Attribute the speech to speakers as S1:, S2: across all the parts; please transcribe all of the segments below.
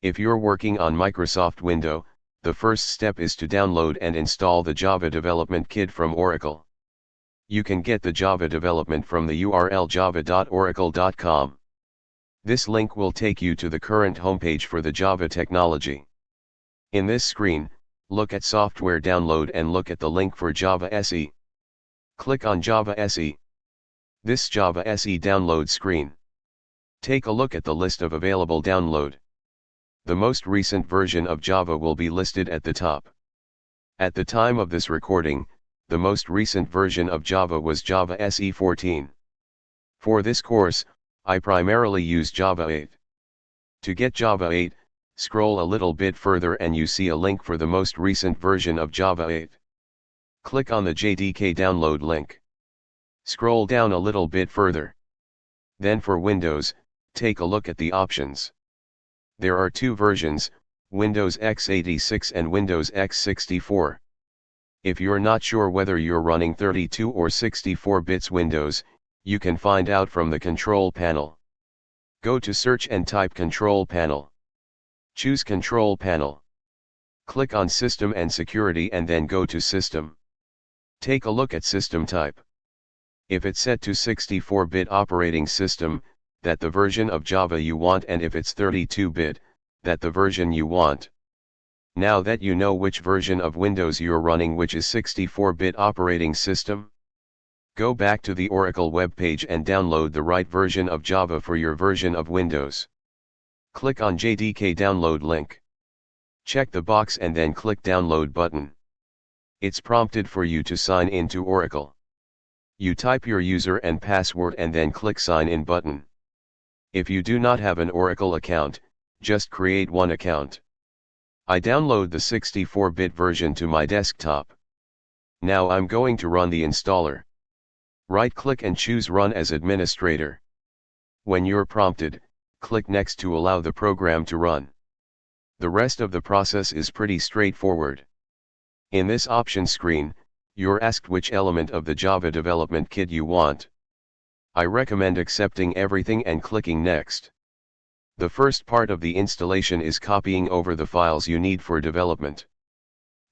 S1: If you're working on Microsoft Windows, the first step is to download and install the Java Development Kit from Oracle. You can get the Java development from the URL java.oracle.com. This link will take you to the current homepage for the Java technology. In this screen, look at Software Download and look at the link for Java SE. Click on Java SE. This Java SE download screen. Take a look at the list of available download. The most recent version of Java will be listed at the top. At the time of this recording, the most recent version of Java was Java SE 14. For this course, I primarily use Java 8. To get Java 8, scroll a little bit further and you see a link for the most recent version of Java 8. Click on the JDK download link. Scroll down a little bit further. Then for Windows, take a look at the options. There are two versions, Windows x86 and Windows x64. If you're not sure whether you're running 32 or 64 bits Windows, you can find out from the control panel. Go to Search and type Control Panel. Choose Control Panel. Click on System and Security and then go to System. Take a look at System Type. If it's set to 64-bit operating system, that the version of Java you want, and if it's 32-bit, that the version you want. Now that you know which version of Windows you're running, which is 64-bit operating system, go back to the Oracle web page and download the right version of Java for your version of Windows. Click on JDK download link. Check the box and then click Download button. It's prompted for you to sign in to Oracle. You type your user and password and then click Sign In button. If you do not have an Oracle account, just create one account. I download the 64-bit version to my desktop. Now I'm going to run the installer. Right-click and choose Run as Administrator. When you're prompted, click Next to allow the program to run. The rest of the process is pretty straightforward. In this option screen, you're asked which element of the Java Development Kit you want. I recommend accepting everything and clicking Next. The first part of the installation is copying over the files you need for development.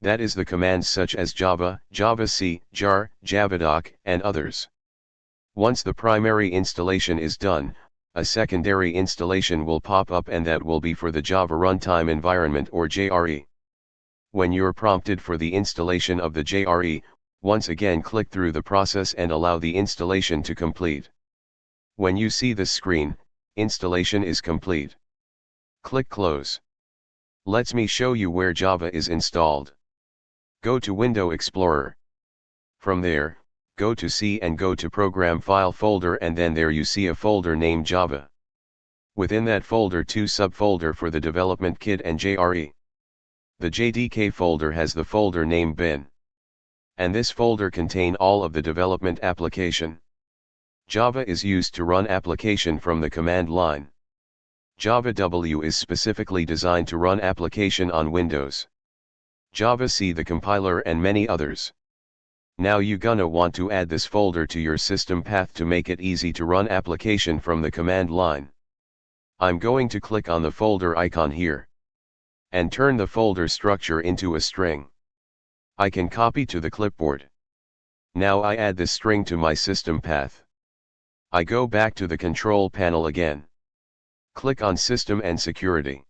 S1: That is the commands such as Java, Javac, jar, Javadoc, and others. Once the primary installation is done, a secondary installation will pop up, and that will be for the Java Runtime Environment or JRE. When you're prompted for the installation of the JRE, once again click through the process and allow the installation to complete. When you see this screen, installation is complete. Click Close. Let me show you where Java is installed. Go to Window Explorer. From there, go to C and go to Program File folder, and then there you see a folder named Java. Within that folder, two subfolder for the Development Kit and JRE. The JDK folder has the folder name bin. And this folder contain all of the development application. Java is used to run application from the command line. Java W is specifically designed to run application on Windows. Javac the compiler and many others. Now you gonna want to add this folder to your system path to make it easy to run application from the command line. I'm going to click on the folder icon here. And turn the folder structure into a string. I can copy to the clipboard. Now I add this string to my system path. I go back to the control panel again. Click on System and Security.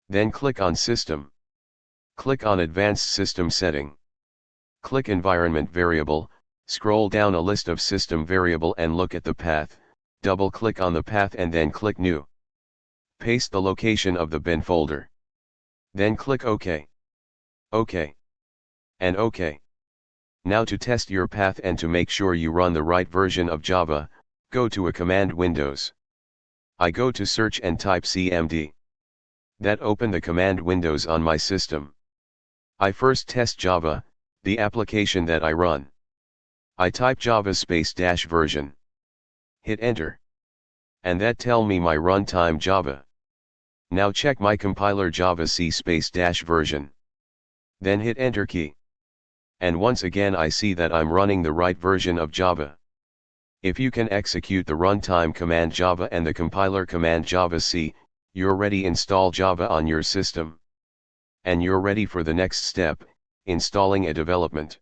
S1: Then click on System. Click on Advanced System Setting. Click Environment Variable, scroll down a list of system variable and look at the path, double click on the path and then click New. Paste the location of the bin folder. Then click OK. OK. And OK. Now to test your path and to make sure you run the right version of Java, go to a command Windows. I go to Search and type CMD. That open the command windows on my system. I first test Java, the application that I run. I type Java space - version. Hit enter. And that tell me my runtime Java. Now check my compiler Javac space - version. Then hit enter key. And once again I see that I'm running the right version of Java. If you can execute the runtime command Java and the compiler command Javac, You're ready. Install Java on your system. And you're ready for the next step, installing a development.